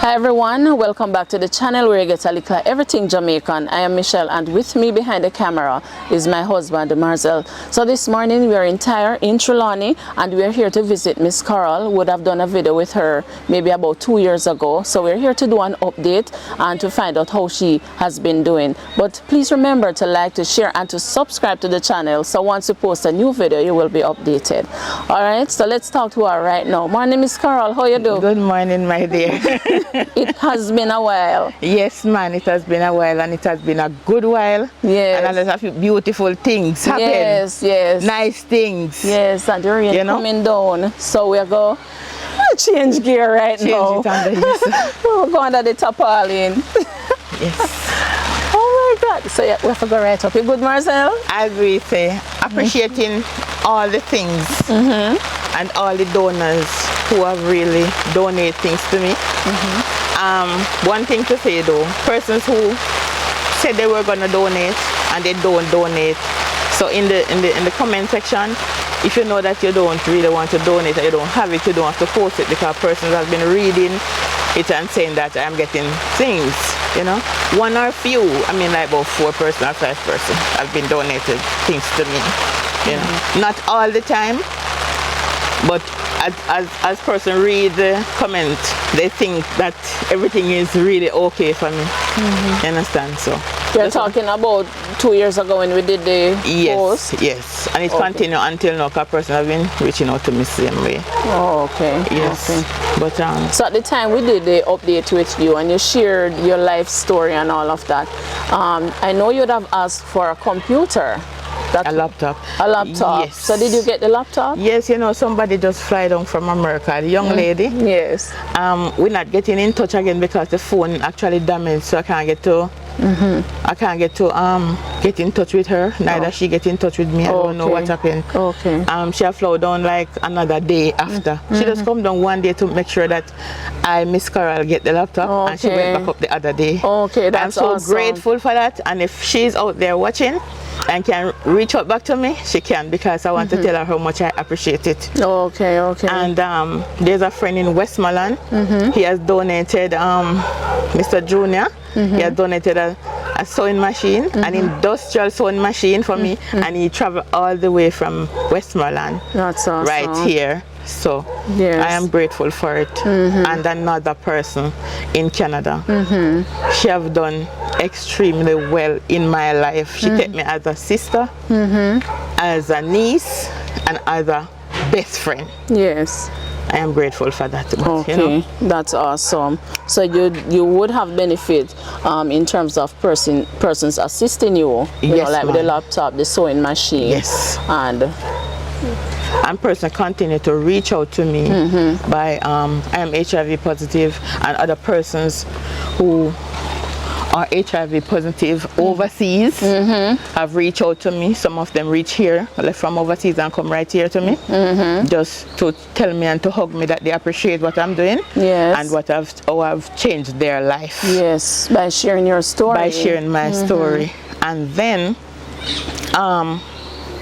Hi everyone, welcome back to the channel where you get a Likkle Everything Jamaican. I am Michelle, and with me behind the camera is my husband Marcel. So this morning we are in Tyre in Trelawney, and we are here to visit Miss Coral. Would have done a video with her maybe about 2 years ago. So we're here to do an update and to find out how she has been doing. But please remember to like, to share and to subscribe to the channel, so once we post a new video you will be updated. Alright, so let's talk to her right now. Morning Miss Coral, how you doing? Good morning, my dear. It has been a while. Yes, man, it has been a while, and it has been a good while. Yes. And a lot of beautiful things happen. Yes, yes. Nice things. Yes, and the rain coming down. So we're going to change gear right now. Change it under here. We're going under the tarpaulin. Yes. Oh my God. So yeah, we have to go right up. You good, Marcel? As we say, appreciating all the things and all the donors who have really donated things to me. One thing to say though, persons who said they were gonna donate and they don't donate. So in the comment section, if you know that you don't really want to donate and you don't have it, you don't have to post it, because persons have been reading it and saying that I'm getting things, you know. One or few, I mean like about 4 person or 5 person have been donated things to me, you know. Not all the time, but as person read the comment, they think that everything is really okay for me. You understand? So you're talking about 2 years ago when we did the post? Yes, and it continues until now, because person have been reaching out to me same way. Oh, okay. Yes. Okay. But so at the time we did the update with you and you shared your life story and all of that, I know you'd have asked for a computer. A laptop. A laptop. Yes. So did you get the laptop? Yes, you know, somebody just fly down from America, the young lady. Yes. We're not getting in touch again because the phone actually damaged, so I can't get to get in touch with her. Neither she get in touch with me. I don't know what happened. Okay. She have flown down like another day after. She just come down one day to make sure that I, Miss Coral, get the laptop, and she went back up the other day. Okay, that's I'm so grateful for that, and if she's out there watching and can reach out back to me, she can, because I want to tell her how much I appreciate it. Okay, okay. And there's a friend in Westmoreland. He has donated, Mr. Junior, he has donated a sewing machine, an industrial sewing machine for me, and he traveled all the way from Westmoreland. That's awesome. Right here. So yes. I am grateful for it. And another person in Canada, she have done extremely well in my life. She take me as a sister, as a niece, and as a best friend. Yes. I am grateful for that. But, okay, you know, that's awesome. So you would have benefit in terms of persons assisting you, you know, like with the laptop, the sewing machine. Yes. And person continue to reach out to me by I am HIV positive, and other persons who are HIV positive overseas have reached out to me. Some of them reach here, left from overseas and come right here to me, just to tell me and to hug me that they appreciate what I'm doing, and what I've changed their life. Yes, by sharing your story. By sharing my story. And then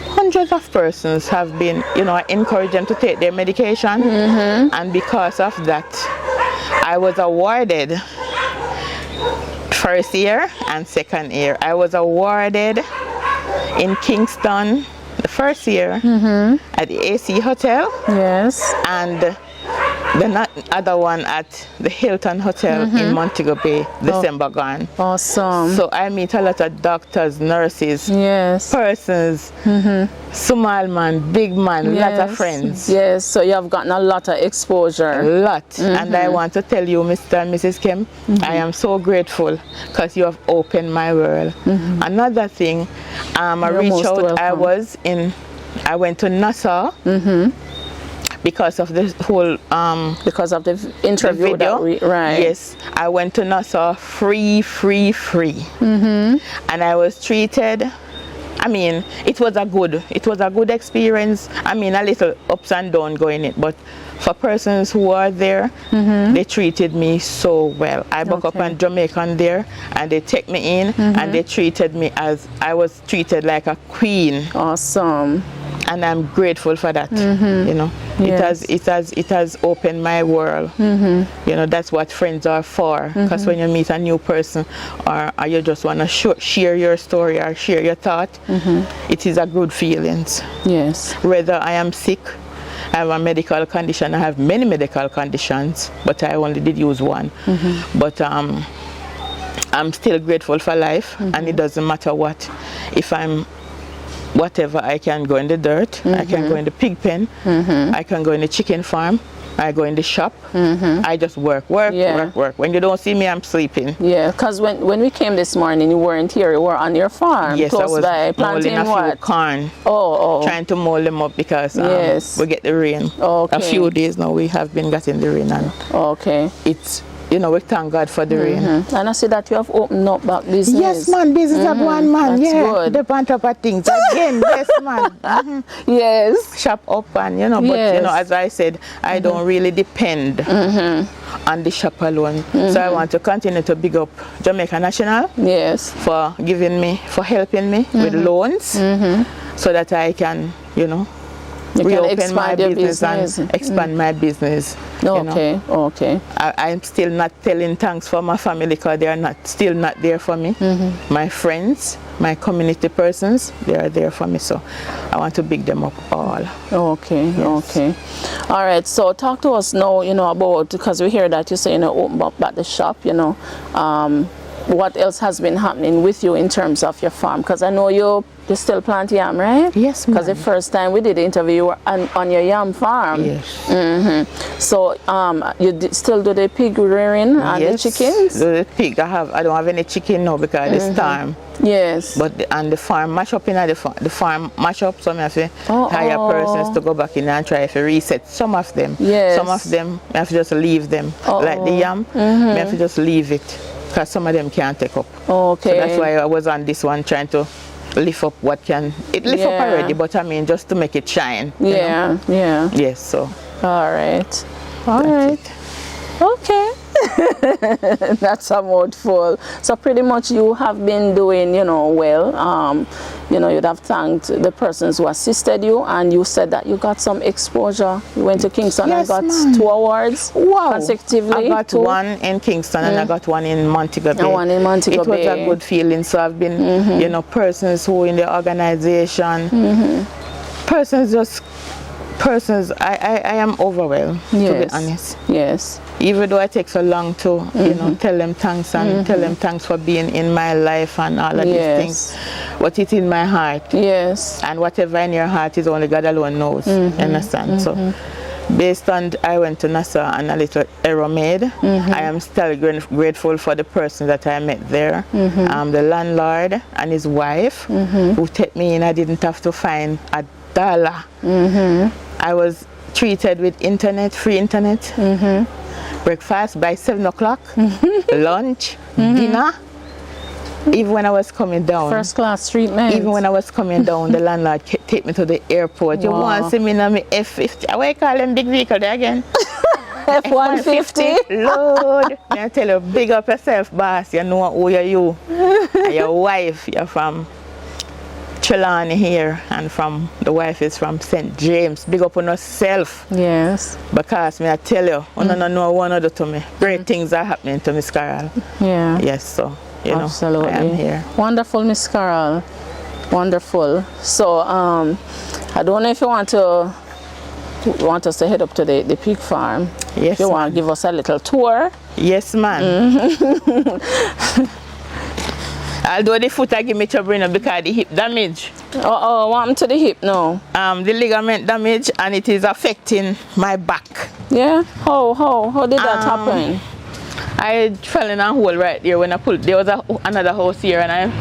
hundreds of persons have been, you know, I encourage them to take their medication, and because of that I was awarded first year and second year. I was awarded in Kingston the first year at the AC Hotel. Yes. And the other one at the Hilton Hotel in Montego Bay, December gone. Awesome. So I meet a lot of doctors, nurses, persons, small man, big man, lot of friends. Yes, so you have gotten a lot of exposure. A lot. And I want to tell you, Mr. and Mrs. Kim, I am so grateful because you have opened my world. Another thing, I reached out, welcome. I went to Nassau. Because of this whole because of the interview video, right? Yes, I went to Nassau free, and I was treated. I mean, it was a good experience. I mean, a little ups and downs going it, but for persons who are there, they treated me so well. I woke up on Jamaican there, and they take me in, and they treated me as I was treated like a queen. Awesome. and I'm grateful for that. You know, Yes. it has opened my world. You know, that's what friends are for. Because when you meet a new person, or you just want to share your story or share your thought, it is a good feeling. Yes. Whether I am sick, I have a medical condition. I have many medical conditions, but I only did use one. But I'm still grateful for life, and it doesn't matter what. If I'm whatever, I can go in the dirt, I can go in the pig pen, I can go in the chicken farm, I go in the shop, I just work. When you don't see me, I'm sleeping. Yeah, because when we came this morning, you weren't here, you were on your farm, Yes, close I was by, planting molding a what? few corn, trying to mold them up because Yes. we get the rain. Okay. A few days now we have been getting the rain, and it's, you know, we thank God for the rain. And I see that you have opened up back business. Yes, man, business of one man. That's good. The on top of things again. Yes, man. Yes. Shop up, and you know, but you know, as I said, I don't really depend on the shop alone. So I want to continue to big up Jamaica National. Yes. For helping me with loans, so that I can, you know, reopen my business and expand my business. Okay, okay. I'm still not telling thanks for my family because they are still not there for me. My friends, my community persons, they are there for me. So I want to big them up all. Okay, okay. All right. So talk to us now, you know, about, because we hear that you say, you know, open up at the shop, you know. What else has been happening with you in terms of your farm? Because I know you still plant yam, right? Yes, because the first time we did the interview, you were on your yam farm. Yes. So you still do the pig rearing and the chickens? The pig, I don't have any chicken now because it's time. Yes. But the farm mash up in the farm mash up, so I have to hire persons to go back in and try to reset some of them. Yes. Some of them I have to just leave them. Like the yam, I have to just leave it because some of them can't take up. Okay. So that's why I was on this one trying to lift up what can. It lift up already, but I mean just to make it shine. Yeah, yeah. Yes, so. All right. All right. Okay. That's a mouthful. So pretty much you have been doing, you know, well. You know, you'd have thanked the persons who assisted you, and you said that you got some exposure. You went to Kingston and got 2 awards consecutively. I got one in Kingston and I got one in Montego Bay. One in Montego Bay. It was a good feeling. So I've been, you know, persons who in the organization, I am overwhelmed, to be honest. Yes. Even though I take so long to, you know, tell them thanks and tell them thanks for being in my life and all of these things. But it's in my heart. Yes. And whatever in your heart is only God alone knows. Understand? So based on, I went to Nassau and a little error made. I am still grateful for the person that I met there. The landlord and his wife who took me in. I didn't have to find a dollar. I was treated with internet, free internet, breakfast by 7 o'clock, lunch, dinner. Even when I was coming down, first class treatment. Even when I was coming down, the landlord take me to the airport. You want to see me in my F50? What you call them big vehicle there again? F-150. Lord, I tell you, big up yourself, boss. You know who you. And your wife, you're from Trelawney here, and from the wife is from St. James. Big up on yourself. Yes. Because me I tell you, I don't know what to do to me. Great things are happening to Miss Carol. Yeah. Yes, so you absolutely. know, I am here. Wonderful, Miss Carol. Wonderful. So I don't know if you want us to head up to the pig farm. Yes. If you want to give us a little tour. Yes, man. Although the foot I give me trouble because the hip damage. What happened to the hip now? The ligament damage, and it is affecting my back. Yeah? How did that happen? I fell in a hole right there when I pulled. There was another house here, and I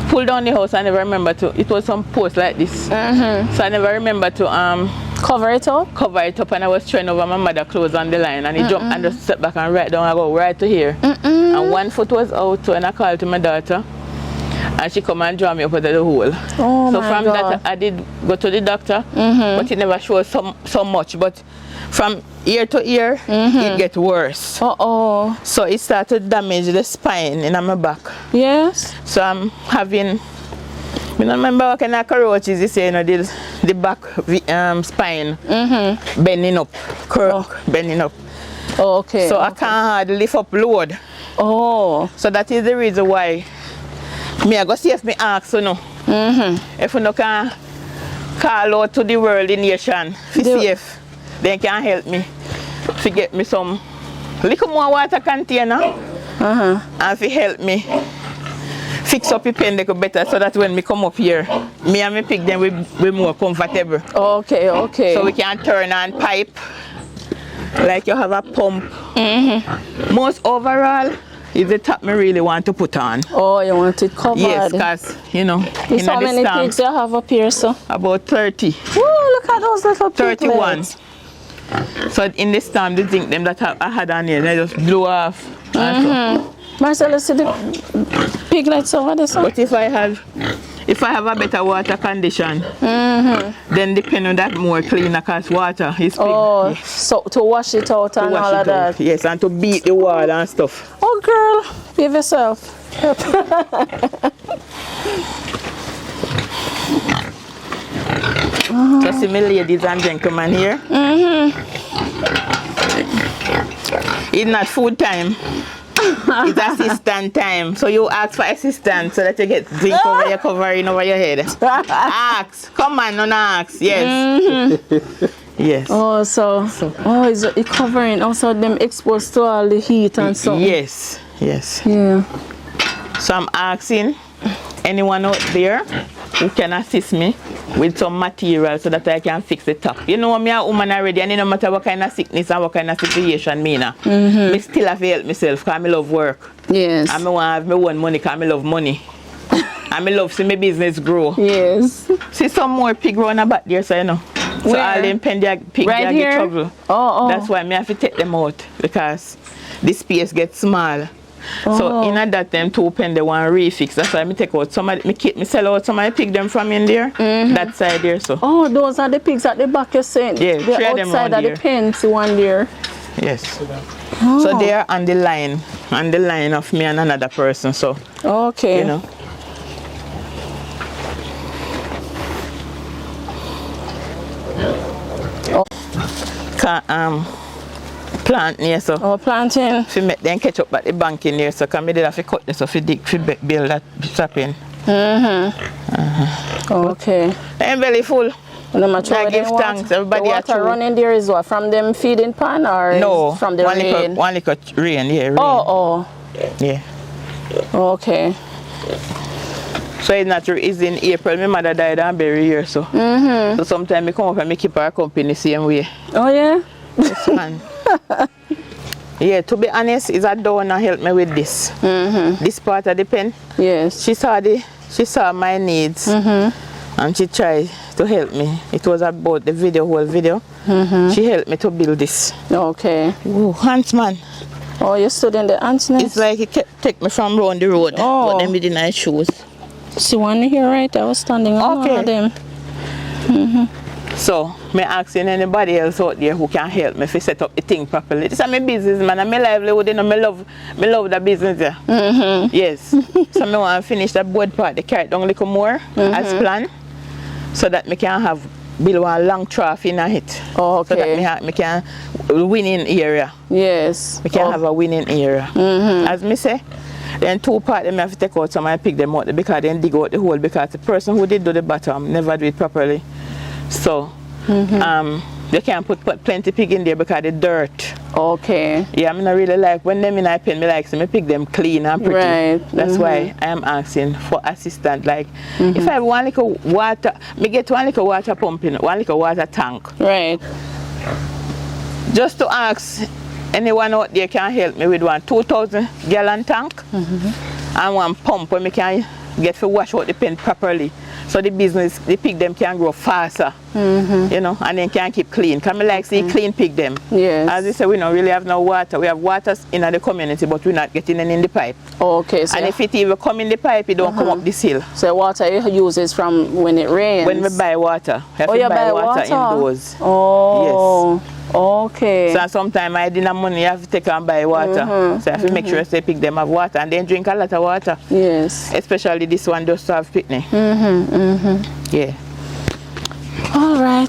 pulled down the house. I never remember to. It was some post like this, so I never remember to cover it up. Cover it up, and I was trying over my mother's clothes on the line, and he jumped and just sat back and right down. I go right to here, and one foot was out, so and I called to my daughter. And she come and draw me up out of the hole. So from that I did go to the doctor, but it never showed so much. But from year to year, it gets worse. So it started to damage the spine in my back. Yes. So I'm having I don't remember what kind of roaches you say, you know, the back spine bending up, bending up. Oh, okay. So I can't hardly lift up load. Oh. So that is the reason why I go see if me ask you know. If you no can call out to the world, the nation, to see if they can help me to get me some little more water container and to help me fix up the pen better so that when me come up here, me and me pick them we more comfortable. Okay, okay. So we can turn on pipe like you have a pump. Most overall is the top me really want to put on. Oh, you want it covered? Yes, because, you know, this how many pigs you have up here, so? About 30. Oh, look at those little 31. So in this time, the zinc them that I had on here, they just blew off. Marcel, see the piglets over there, so? But if I have a better water condition, then depend on that more cleaner because water is big. Oh, so to wash it out and all of that. Yes, and to beat the wall and stuff. Oh girl, behave yourself. So see me ladies and gentlemen here. It's not food time. It's assistant time. So you ask for assistance so that you get zinc over your covering over your head. Ask. Come on, no ask. Yes. Yes. Oh, so is it covering also them exposed to all the heat and so? Yes. Yes. Yeah. So I'm asking anyone out there who can assist me with some material so that I can fix the top. You know, I'm a woman already, and no matter what kind of sickness and what kind of situation me in, I still have to help myself because I love work. Yes. I want to have my own money because I love money. And I love see my business grow. Yes. See some more pig running back there, so you know. So where? all them pig right get trouble. Oh. That's why I have to take them out because the space gets small. So in that them 2 pen they want to refix. That's why I take out some of me sell out some of the pig them from in there. That side there so. Oh, those are the pigs at the back you're saying? Yeah, the outside of the pens, one there. Yes. So they are on the line of me and another person. So okay. You know. Plant near so. Oh, planting. If you make them catch up at the bank in there, so can me did have to cut this off, dig, build that sapping. Okay. I'm very full. I give thanks. Everybody the water running there is what? From them feeding pan or no, from the rain? One little rain, yeah. Rain. Oh. Yeah. Okay. So it's not it's in April. My mother died and buried here, so. So sometimes I come up and I keep our company same way. Oh yeah? Yes, man. Yeah, to be honest, is a donor help me with this. This part of the pen. Yes. She saw my needs and she tried to help me. It was about the whole video. She helped me to build this. Okay. Oh, ants man. Oh, you stood in the ants nest? It's like it kept take me from round the road. Oh. But then with the nice shoes. See one here, right? I was standing on one of them. So, me asking anybody else out there who can help me to set up the thing properly. This is my business, man, and my livelihood, you know, me love the business there. Yes. So, I want to finish that board part, the carrot down a little more as planned, so that I can have build one long trough in it. Oh, okay. So that I can winning area. Yes. We can have a winning area. As me say, then 2 parts I have to take out some and pick them out because then dig out the hole because the person who did do the bottom never do it properly. So they can't put plenty pig in there because the dirt. Okay. Yeah, I really like when them in I pen me like so me pick them clean and pretty. Right. That's why I am asking for assistance. Like if I have one little water, me get one little water pumping, one little water tank. Right. Just to ask anyone out there can help me with one 2,000 gallon tank and one pump where me can get to wash out the pen properly. So the pig them can grow faster, you know, and then can keep clean. Can me like see clean pig them. Yes. As they say, we don't really have no water. We have water in the community, but we're not getting any in the pipe. Okay. So and if it even come in the pipe, it don't come up this hill. So water you use is from when it rains? When we buy water. You buy water indoors. Oh. Yes. Okay. So sometimes I didn't have money, I have to take and buy water. So I have to make sure they pick them have water and then drink a lot of water. Yes. Especially this one just to have picnic. Yeah. All right,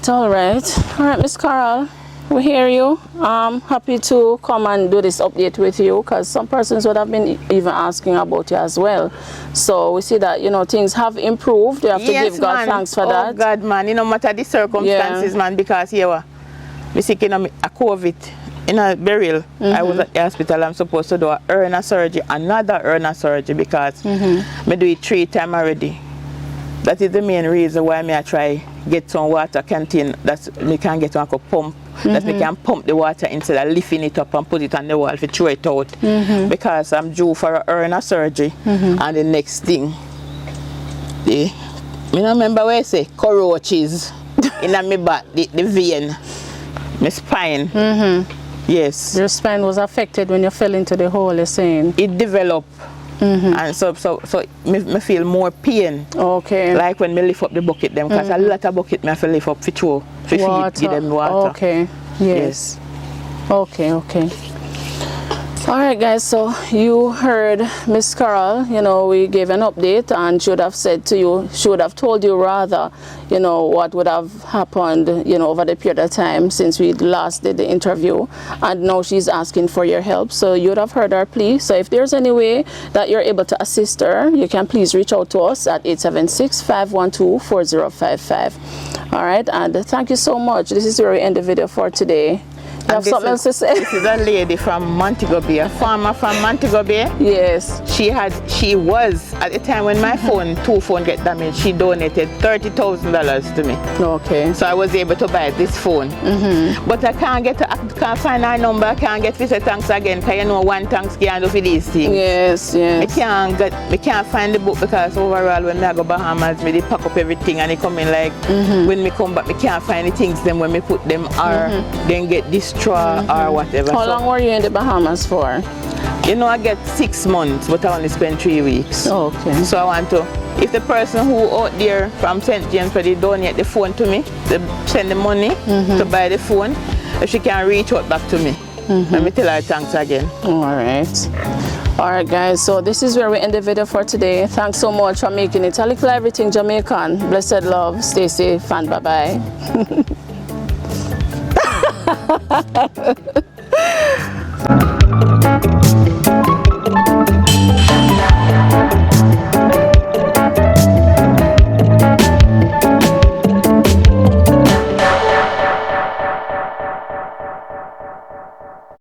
Miss Carol, we hear you. Happy to come and do this update with you because some persons would have been even asking about you as well. So we see that, you know, things have improved. You have to give God thanks for that. Oh God, man, no matter the circumstances, man, because here, me sick in a COVID, in a burial. I was at the hospital. I'm supposed to do a hernia surgery, another hernia surgery because me do it 3 times already. That is the main reason why me I try get some water canteen that me can get one pump. That me can pump the water instead of lifting it up and put it on the wall to throw it out. Because I'm due for a hernia surgery and the next thing, me don't remember where I say cockroaches in my back, the vein, my spine. Yes. Your spine was affected when you fell into the hole, you're saying? It developed. And so me feel more pain. Okay. Like when me lift up the bucket them, because a lot of bucket me have to lift up for feed, give them water. Okay. Yes. Okay. All right, guys, so you heard Miss Carol. You know, we gave an update and she would have said to you, she would have told you rather, you know, what would have happened, you know, over the period of time since we last did the interview. And now she's asking for your help. So you would have heard her plea. So if there's any way that you're able to assist her, you can please reach out to us at 876-512-4055. All right, and thank you so much. This is where we end the video for today. You have something else to say? This is a lady from Montego Bay, a farmer from Montego Bay. Yes. She was, at the time when my two phone get damaged, she donated $30,000 to me. Okay. So I was able to buy this phone. But I can't find her number, I can't get visit thanks again, because you know one thanks can't do for these things. Yes. I can't find the book because overall when I go Bahamas, they pack up everything and they come in like, when me come back, I can't find the things them when me put them or then get this straw or whatever. How long were you in the Bahamas for? You know, I get 6 months, but I only spend 3 weeks. Okay. So I want to, if the person who out there from St. James, they donate the phone to me, they send the money to buy the phone, if she can reach out back to me, let me tell her thanks again. All right, guys, so this is where we end the video for today. Thanks so much for making it. Likkle Everyting Jamaican. Blessed love, stay safe, and bye-bye.